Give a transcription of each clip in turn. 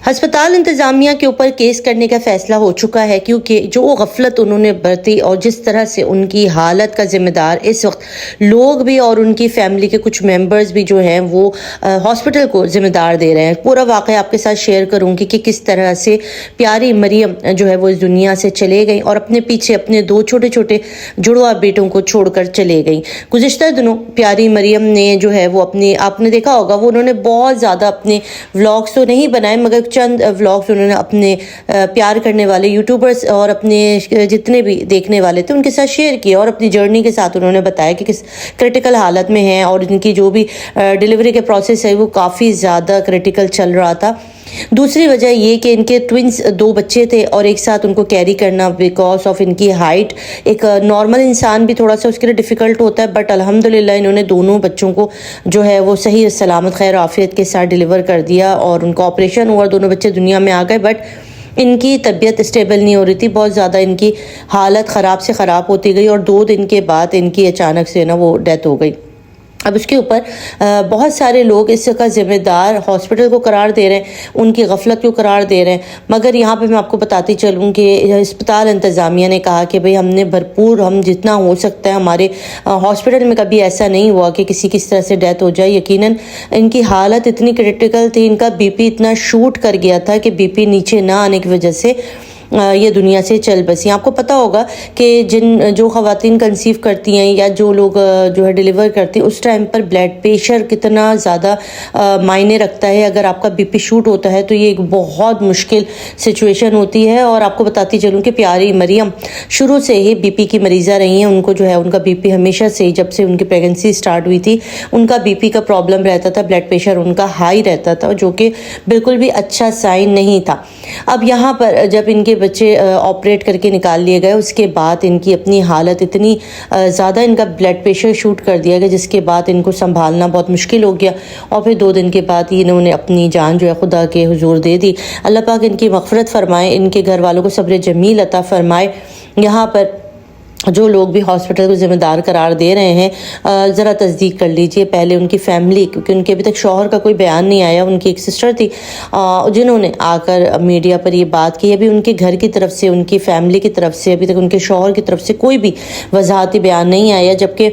ہسپتال انتظامیہ کے اوپر کیس کرنے کا فیصلہ ہو چکا ہے، کیونکہ جو غفلت انہوں نے برتی اور جس طرح سے ان کی حالت کا ذمہ دار اس وقت لوگ بھی اور ان کی فیملی کے کچھ ممبرز بھی جو ہیں وہ ہاسپٹل کو ذمہ دار دے رہے ہیں۔ پورا واقعہ آپ کے ساتھ شیئر کروں گی کہ کس طرح سے پیاری مریم جو ہے وہ اس دنیا سے چلے گئیں اور اپنے پیچھے اپنے 2 چھوٹے چھوٹے جڑواں بیٹوں کو چھوڑ کر چلے گئیں۔ گزشتہ دنوں پیاری مریم نے جو ہے وہ آپ نے دیکھا ہوگا وہ انہوں نے بہت زیادہ اپنے ولاگز تو نہیں بنائے، مگر چند ولاگز انہوں نے اپنے پیار کرنے والے یوٹیوبرز اور اپنے جتنے بھی دیکھنے والے تھے ان کے ساتھ شیئر کیا، اور اپنی جرنی کے ساتھ انہوں نے بتایا کہ کس کرٹیکل حالت میں ہیں اور ان کی جو بھی ڈیلیوری کے پروسیس ہے وہ کافی زیادہ کرٹیکل چل رہا تھا۔ دوسری وجہ یہ کہ ان کے ٹوئنز 2 بچے تھے اور ایک ساتھ ان کو کیری کرنا بیکاز آف ان کی ہائٹ، ایک نارمل انسان بھی تھوڑا سا اس کے لیے ڈیفیکلٹ ہوتا ہے، بٹ الحمدللہ انہوں نے دونوں بچوں کو جو ہے وہ صحیح سلامت خیر عافیت کے ساتھ ڈیلیور کر دیا اور ان کا آپریشن ہوا اور دونوں بچے دنیا میں آ گئے۔ بٹ ان کی طبیعت اسٹیبل نہیں ہو رہی تھی، بہت زیادہ ان کی حالت خراب سے خراب ہوتی گئی اور 2 دن کے بعد ان کی اچانک سے نا وہ ڈیتھ ہو گئی۔ اب اس کے اوپر بہت سارے لوگ اس کا ذمہ دار ہاسپٹل کو قرار دے رہے ہیں، ان کی غفلت کو قرار دے رہے ہیں، مگر یہاں پہ میں آپ کو بتاتی چلوں کہ ہسپتال انتظامیہ نے کہا کہ بھئی ہم نے بھرپور ہم جتنا ہو سکتا ہے، ہمارے ہاسپٹل میں کبھی ایسا نہیں ہوا کہ کسی کس طرح سے ڈیتھ ہو جائے۔ یقیناً ان کی حالت اتنی کرٹیکل تھی، ان کا بی پی اتنا شوٹ کر گیا تھا کہ بی پی نیچے نہ آنے کی وجہ سے یہ دنیا سے چل بسی۔ آپ کو پتہ ہوگا کہ جو خواتین کنسیو کرتی ہیں یا جو لوگ جو ہے ڈیلیور کرتی ہیں، اس ٹائم پر بلڈ پریشر کتنا زیادہ معنی رکھتا ہے۔ اگر آپ کا بی پی شوٹ ہوتا ہے تو یہ ایک بہت مشکل سچویشن ہوتی ہے۔ اور آپ کو بتاتی چلوں کہ پیاری مریم شروع سے ہی بی پی کی مریضہ رہی ہیں، ان کو جو ہے ان کا بی پی ہمیشہ سے جب سے ان کی پریگنسی سٹارٹ ہوئی تھی ان کا بی پی کا پرابلم رہتا تھا، بلڈ پریشر ان کا ہائی رہتا تھا، جو کہ بالکل بھی اچھا سائن نہیں تھا۔ اب یہاں پر جب ان کے بچے آپریٹ کر کے نکال لیے گئے، اس کے بعد ان کی اپنی حالت اتنی زیادہ ان کا بلڈ پریشر شوٹ کر دیا گیا جس کے بعد ان کو سنبھالنا بہت مشکل ہو گیا، اور پھر 2 دن کے بعد انہوں نے اپنی جان جو ہے خدا کے حضور دے دی۔ اللہ پاک ان کی مغفرت فرمائے، ان کے گھر والوں کو صبر جمیل عطا فرمائے۔ یہاں پر جو لوگ بھی ہاسپٹل کو ذمہ دار قرار دے رہے ہیں ذرا تصدیق کر لیجئے پہلے ان کی فیملی، کیونکہ ان کے ابھی تک شوہر کا کوئی بیان نہیں آیا۔ ان کی ایک سسٹر تھی جنہوں نے آ کر میڈیا پر یہ بات کی، ابھی ان کے گھر کی طرف سے، ان کی فیملی کی طرف سے ابھی تک ان کے شوہر کی طرف سے کوئی بھی وضاحتی بیان نہیں آیا، جبکہ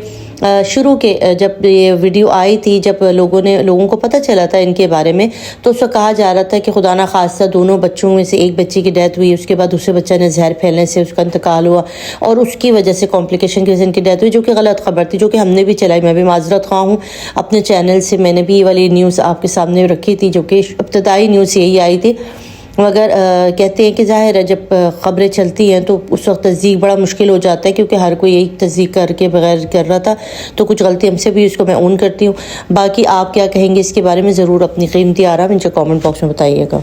شروع کے جب یہ ویڈیو آئی تھی، جب لوگوں کو پتہ چلا تھا ان کے بارے میں، تو اس وقت کہا جا رہا تھا کہ خدا نہ خواستہ 2 بچوں میں سے ایک بچی کی ڈیتھ ہوئی، اس کے بعد دوسرے بچہ نے زہر پھیلنے سے اس کا انتقال ہوا اور اس کی وجہ سے کمپلیکیشن کی وجہ سے ان کی ڈیتھ ہوئی، جو کہ غلط خبر تھی، جو کہ ہم نے بھی چلائی۔ میں بھی معذرت خواہ ہوں اپنے چینل سے، میں نے بھی یہ والی نیوز آپ کے سامنے رکھی تھی، جو کہ ابتدائی نیوز یہی آئی تھی، مگر کہتے ہیں کہ ظاہر ہے جب خبریں چلتی ہیں تو اس وقت تصدیق بڑا مشکل ہو جاتا ہے، کیونکہ ہر کوئی یہی تصدیق کر کے بغیر کر رہا تھا، تو کچھ غلطی ہم سے بھی، اس کو میں اون کرتی ہوں۔ باقی آپ کیا کہیں گے اس کے بارے میں ضرور اپنی قیمتی آراء نیچے کامنٹ باکس میں بتائیے گا۔